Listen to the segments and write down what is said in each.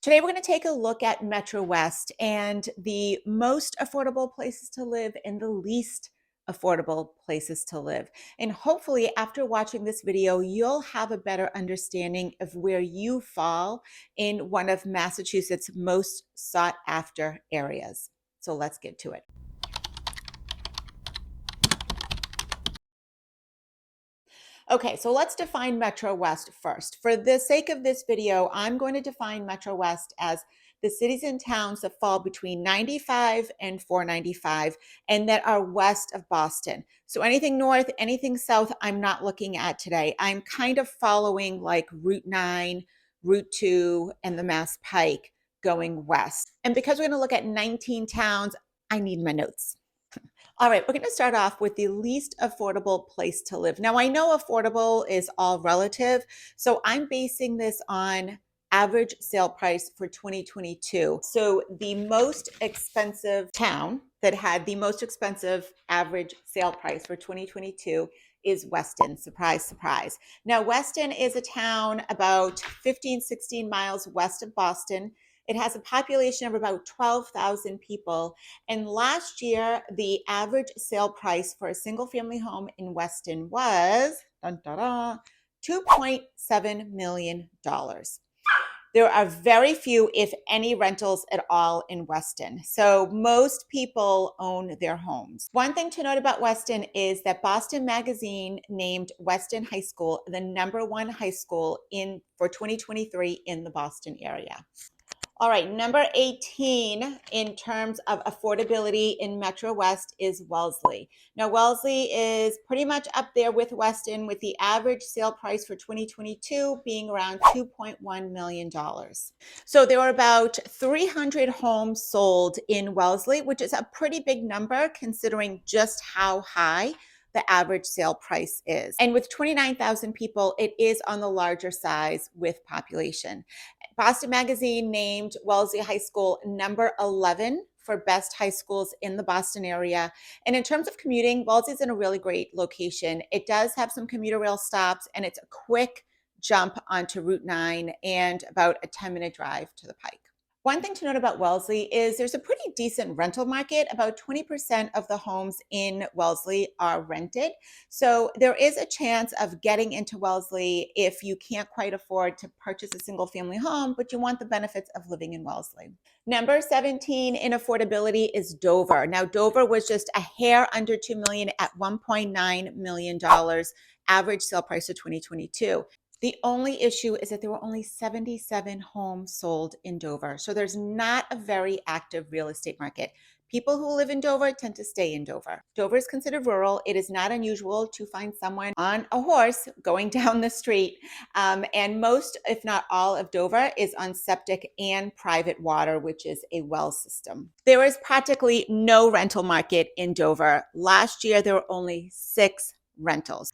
Today, we're going to take a look at Metro West and the most affordable places to live and the least affordable places to live. And hopefully, after watching this video, you'll have a better understanding of where you fall in one of Massachusetts' most sought after areas. So let's get to it. Okay, so let's define Metro West first. For the sake of this video, I'm going to define Metro West as the cities and towns that fall between 95 and 495 and that are west of Boston. So anything north, anything south, I'm not looking at today. I'm kind of following like Route 9, Route 2, and the Mass Pike going west. And because we're going to look at 19 towns, I need my notes. All right, we're going to start off with the least affordable place to live. Now, I know affordable is all relative, so I'm basing this on average sale price for 2022. So the most expensive town that had the most expensive average sale price for 2022 is Weston. Surprise, surprise. Now, Weston is a town about 15, 16 miles west of Boston. It has a population of about 12,000 people. And last year, the average sale price for a single family home in Weston was $2.7 million. There are very few, if any, rentals at all in Weston. So most people own their homes. One thing to note about Weston is that Boston Magazine named Weston High School the #1 high school for 2023 in the Boston area. All right, number 18 in terms of affordability in Metro West is Wellesley. Now, Wellesley is pretty much up there with Weston, with the average sale price for 2022 being around $2.1 million. So there were about 300 homes sold in Wellesley, which is a pretty big number considering just how high the average sale price is. And with 29,000 people, it is on the larger size with population. Boston Magazine named Wellesley High School number 11 for best high schools in the Boston area. And in terms of commuting, Wellesley is in a really great location. It does have some commuter rail stops, and it's a quick jump onto Route 9 and about a 10-minute drive to the Pike. One thing to note about Wellesley is there's a pretty decent rental market. About 20% of the homes in Wellesley are rented. So there is a chance of getting into Wellesley if you can't quite afford to purchase a single family home, but you want the benefits of living in Wellesley. Number 17 in affordability is Dover. Now, Dover was just a hair under $2 million at $1.9 million average sale price of 2022. The only issue is that there were only 77 homes sold in Dover. So there's not a very active real estate market. People who live in Dover tend to stay in Dover. Dover is considered rural. It is not unusual to find someone on a horse going down the street. And most, if not all, of Dover is on septic and private water, which is a well system. There is practically no rental market in Dover. Last year, there were only 6 rentals.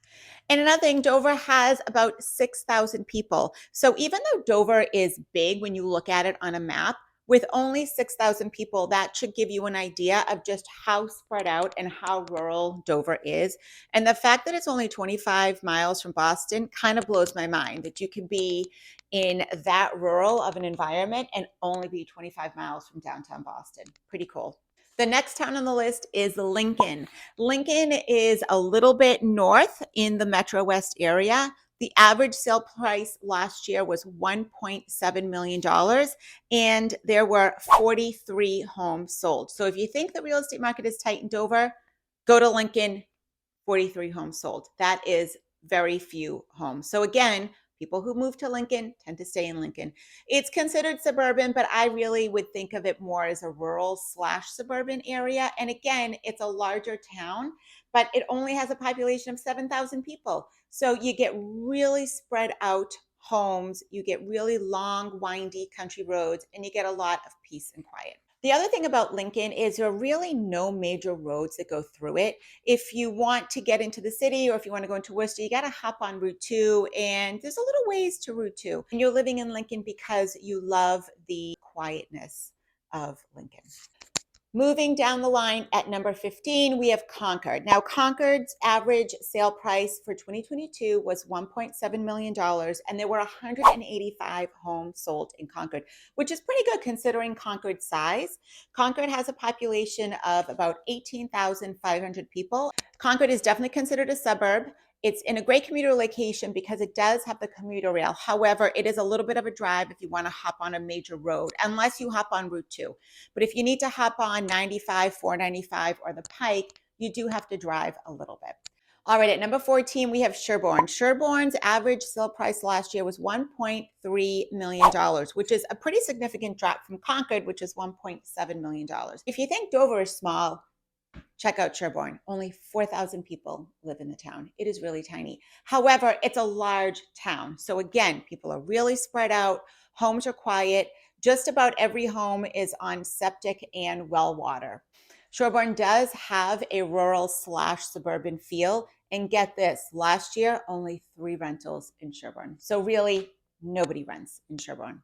And another thing, Dover has about 6,000 people. So even though Dover is big when you look at it on a map, with only 6,000 people, that should give you an idea of just how spread out and how rural Dover is. And the fact that it's only 25 miles from Boston kind of blows my mind that you can be in that rural of an environment and only be 25 miles from downtown Boston. Pretty cool. The next town on the list is Lincoln. Lincoln is a little bit north in the Metro West area. The average sale price last year was $1.7 million, and there were 43 homes sold. So if you think the real estate market is tight in Dover, go to Lincoln, 43 homes sold. That is very few homes. So again, people who move to Lincoln tend to stay in Lincoln. It's considered suburban, but I really would think of it more as a rural/suburban area. And again, it's a larger town, but it only has a population of 7,000 people. So you get really spread out homes, you get really long, windy country roads, and you get a lot of peace and quiet. The other thing about Lincoln is there are really no major roads that go through it. If you want to get into the city or if you want to go into Worcester, you got to hop on Route 2, and there's a little ways to Route 2. And you're living in Lincoln because you love the quietness of Lincoln. Moving down the line at number 15, we have Concord. Now, Concord's average sale price for 2022 was $1.7 million, and there were 185 homes sold in Concord, which is pretty good considering Concord's size. Concord has a population of about 18,500 people. Concord is definitely considered a suburb. It's in a great commuter location because it does have the commuter rail. However, it is a little bit of a drive if you want to hop on a major road, unless you hop on Route 2. But if you need to hop on 95, 495, or the Pike, you do have to drive a little bit. All right, at number 14, we have Sherborn. Sherborn's average sale price last year was $1.3 million, which is a pretty significant drop from Concord, which is $1.7 million. If you think Dover is small, check out Sherborn. Only 4,000 people live in the town. It is really tiny. However, it's a large town. So again, people are really spread out. Homes are quiet. Just about every home is on septic and well water. Sherborn does have a rural/suburban feel. And get this, last year, only 3 rentals in Sherborn. So really, nobody rents in Sherborn.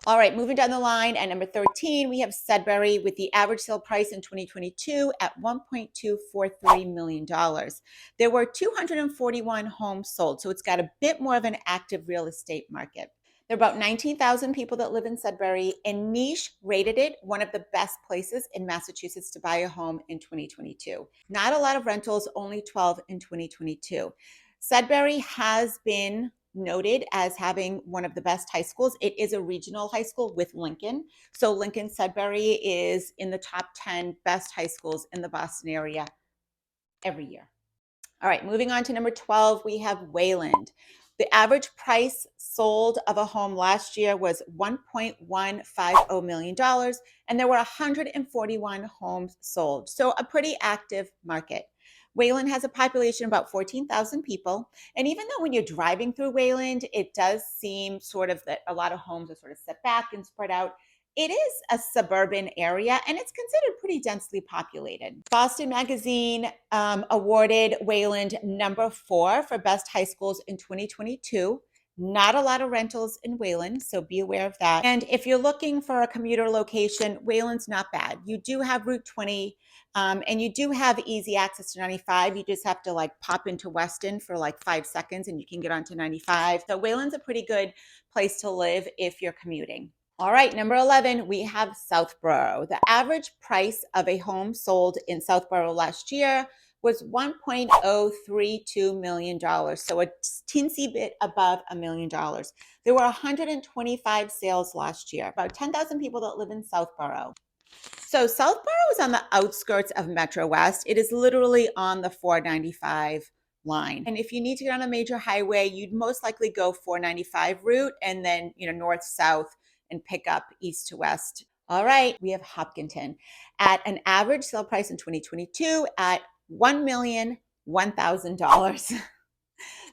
All right, moving down the line at number 13, we have Sudbury with the average sale price in 2022 at $1.243 million. There were 241 homes sold, so it's got a bit more of an active real estate market. There are about 19,000 people that live in Sudbury, and Niche rated it one of the best places in Massachusetts to buy a home in 2022. Not a lot of rentals, only 12 in 2022. Sudbury has been noted as having one of the best high schools. It is a regional high school with Lincoln. So Lincoln Sudbury is in the top 10 best high schools in the Boston area every year. All right, moving on to number 12, we have Wayland. The average price sold of a home last year was $1.150 million, and there were 141 homes sold. So a pretty active market. Wayland has a population of about 14,000 people. And even though when you're driving through Wayland, it does seem sort of that a lot of homes are sort of set back and spread out, it is a suburban area and it's considered pretty densely populated. Boston Magazine awarded Wayland number 4 for best high schools in 2022. Not a lot of rentals in Wayland, so be aware of that. And if you're looking for a commuter location, Wayland's not bad. You do have Route 20, and you do have easy access to 95. You just have to like pop into Weston for like 5 seconds and you can get onto 95. So Wayland's a pretty good place to live if you're commuting. All right, number 11, we have Southboro. The average price of a home sold in Southboro last year was $1.032 million, so a teensy bit above $1 million. There were 125 sales last year, about 10,000 people that live in Southboro. So Southboro is on the outskirts of Metrowest. It is literally on the 495 line. And if you need to get on a major highway, you'd most likely go 495 route and then, north-south and pick up east to west. All right, we have Hopkinton at an average sale price in 2022 at $1,001,000.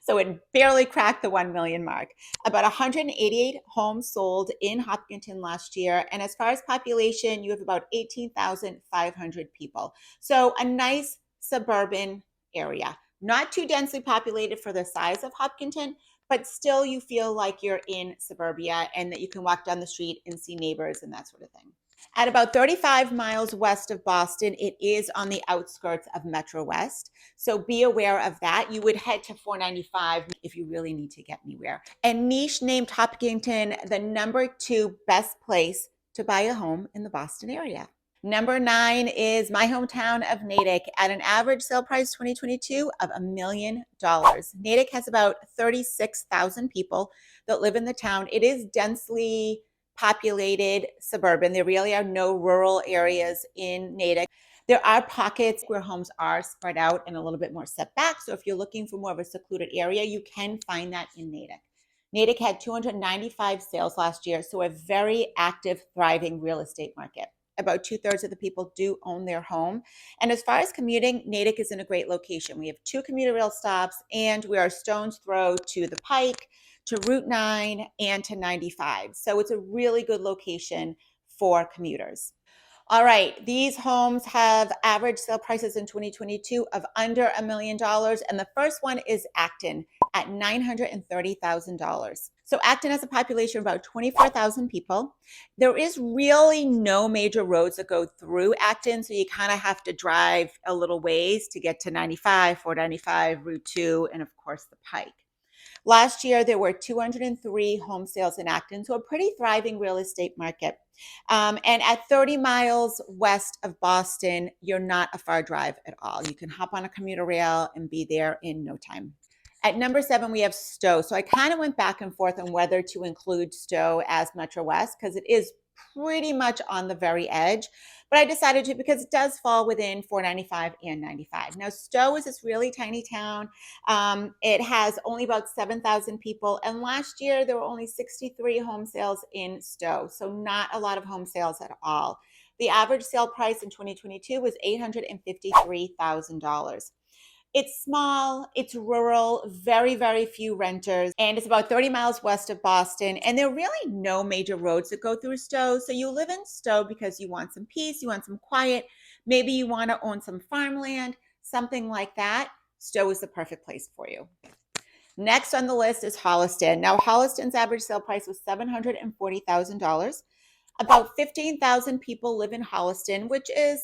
So it barely cracked the 1 million mark. About 188 homes sold in Hopkinton last year. And as far as population, you have about 18,500 people. So a nice suburban area. Not too densely populated for the size of Hopkinton, but still you feel like you're in suburbia and that you can walk down the street and see neighbors and that sort of thing. At about 35 miles west of Boston, it is on the outskirts of Metrowest. So be aware of that. You would head to 495 if you really need to get anywhere. And Niche named Hopkinton the number 2 best place to buy a home in the Boston area. Number 9 is my hometown of Natick at an average sale price 2022 of $1 million. Natick has about 36,000 people that live in the town. It is densely populated suburban. There really are no rural areas in Natick. There are pockets where homes are spread out and a little bit more set back. So if you're looking for more of a secluded area, you can find that in Natick. Natick had 295 sales last year, so a very active, thriving real estate market. About 2/3 of the people do own their home. And as far as commuting, Natick is in a great location. We have 2 commuter rail stops and we are stone's throw to the Pike, to Route 9, and to 95. So it's a really good location for commuters. All right, these homes have average sale prices in 2022 of under $1 million. And the first one is Acton. at $930,000. So Acton has a population of about 24,000 people. There is really no major roads that go through Acton, so you kind of have to drive a little ways to get to 95, 495, Route 2, and of course the Pike. Last year, there were 203 home sales in Acton, so a pretty thriving real estate market. And at 30 miles west of Boston, you're not a far drive at all. You can hop on a commuter rail and be there in no time. At number 7, we have Stow. So I kind of went back and forth on whether to include Stow as Metro West because it is pretty much on the very edge. But I decided to because it does fall within 495 and 95. Now, Stow is this really tiny town. It has only about 7,000 people. And last year, there were only 63 home sales in Stow. So not a lot of home sales at all. The average sale price in 2022 was $853,000. It's small, it's rural, very, very few renters, and it's about 30 miles west of Boston. And there are really no major roads that go through Stow. So you live in Stow because you want some peace, you want some quiet. Maybe you want to own some farmland, something like that. Stow is the perfect place for you. Next on the list is Holliston. Now, Holliston's average sale price was $740,000. About 15,000 people live in Holliston, which is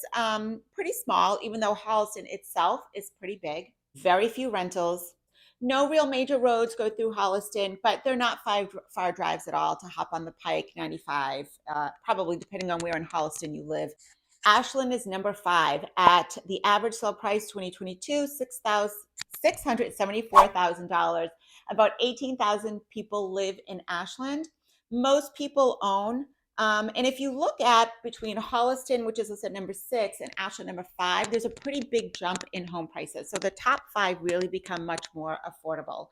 pretty small, even though Holliston itself is pretty big. Very few rentals. No real major roads go through Holliston, but they're not far drives at all to hop on the Pike 95, probably depending on where in Holliston you live. Ashland is number 5 at the average sale price 2022, $674,000. About 18,000 people live in Ashland. Most people own. And if you look at between Holliston, which is listed number 6, and Ashland number 5, there's a pretty big jump in home prices. So the top 5 really become much more affordable.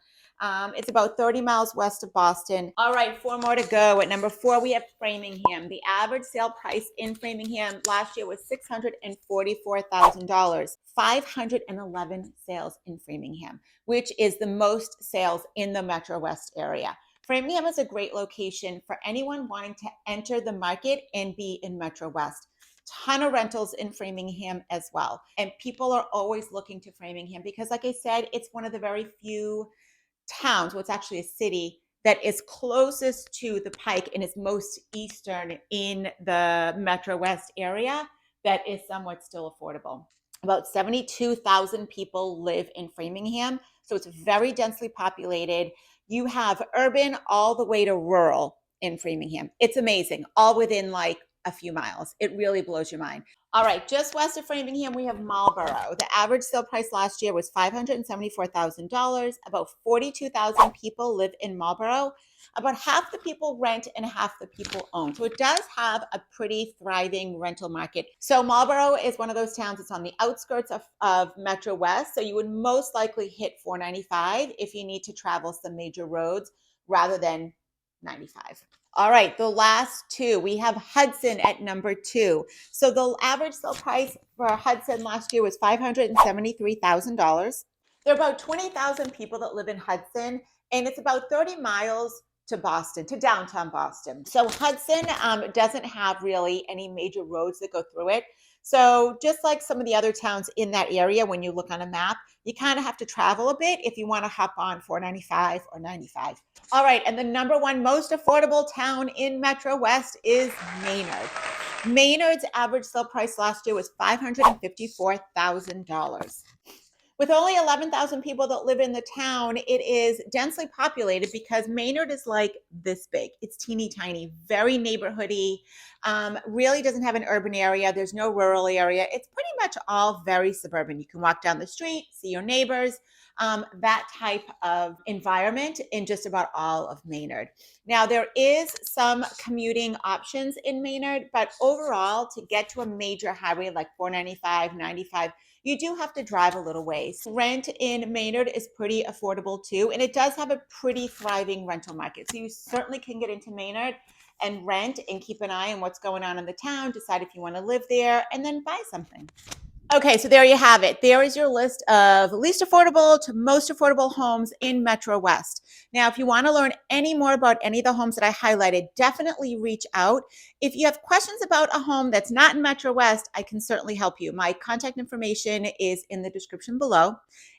It's about 30 miles west of Boston. All right, 4 more to go. At number 4, we have Framingham. The average sale price in Framingham last year was $644,000. 511 sales in Framingham, which is the most sales in the Metro West area. Framingham is a great location for anyone wanting to enter the market and be in Metro West. Ton of rentals in Framingham as well. And people are always looking to Framingham because, like I said, it's one of the very few towns, well, it's actually a city, that is closest to the Pike and is most eastern in the Metro West area that is somewhat still affordable. About 72,000 people live in Framingham, so it's very densely populated. You have urban all the way to rural in Framingham. It's amazing, all within like a few miles. It really blows your mind. All right, just west of Framingham, we have Marlboro. The average sale price last year was $574,000. About 42,000 people live in Marlboro. About half the people rent and half the people own. So it does have a pretty thriving rental market. So Marlboro is one of those towns that's on the outskirts of Metro West. So you would most likely hit 495 if you need to travel some major roads rather than 95. All right, the last 2, we have Hudson at number 2. So the average sale price for Hudson last year was $573,000. There are about 20,000 people that live in Hudson, and it's about 30 miles to Boston, to downtown Boston. So Hudson doesn't have really any major roads that go through it. So just like some of the other towns in that area, when you look on a map, you kind of have to travel a bit if you want to hop on 495 or 95. All right, and the number 1 most affordable town in Metro West is Maynard. Maynard's average sale price last year was $554,000. With only 11,000 people that live in the town, it is densely populated because Maynard is like this big. It's teeny tiny, very neighborhoody, really doesn't have an urban area. There's no rural area. It's pretty much all very suburban. You can walk down the street, see your neighbors, that type of environment in just about all of Maynard. Now, there is some commuting options in Maynard, but overall, to get to a major highway like 495, 95, you do have to drive a little ways. Rent in Maynard is pretty affordable too, and it does have a pretty thriving rental market. So you certainly can get into Maynard and rent and keep an eye on what's going on in the town, decide if you want to live there, and then buy something. Okay, so there you have it. There is your list of least affordable to most affordable homes in Metro West. Now, if you want to learn any more about any of the homes that I highlighted, definitely reach out. If you have questions about a home that's not in Metro West, I can certainly help you. My contact information is in the description below.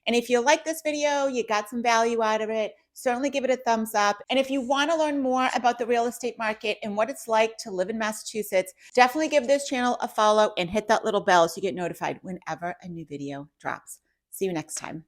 And if you like this video, you got some value out of it, certainly give it a thumbs up. And if you want to learn more about the real estate market and what it's like to live in Massachusetts, definitely give this channel a follow and hit that little bell so you get notified whenever a new video drops. See you next time.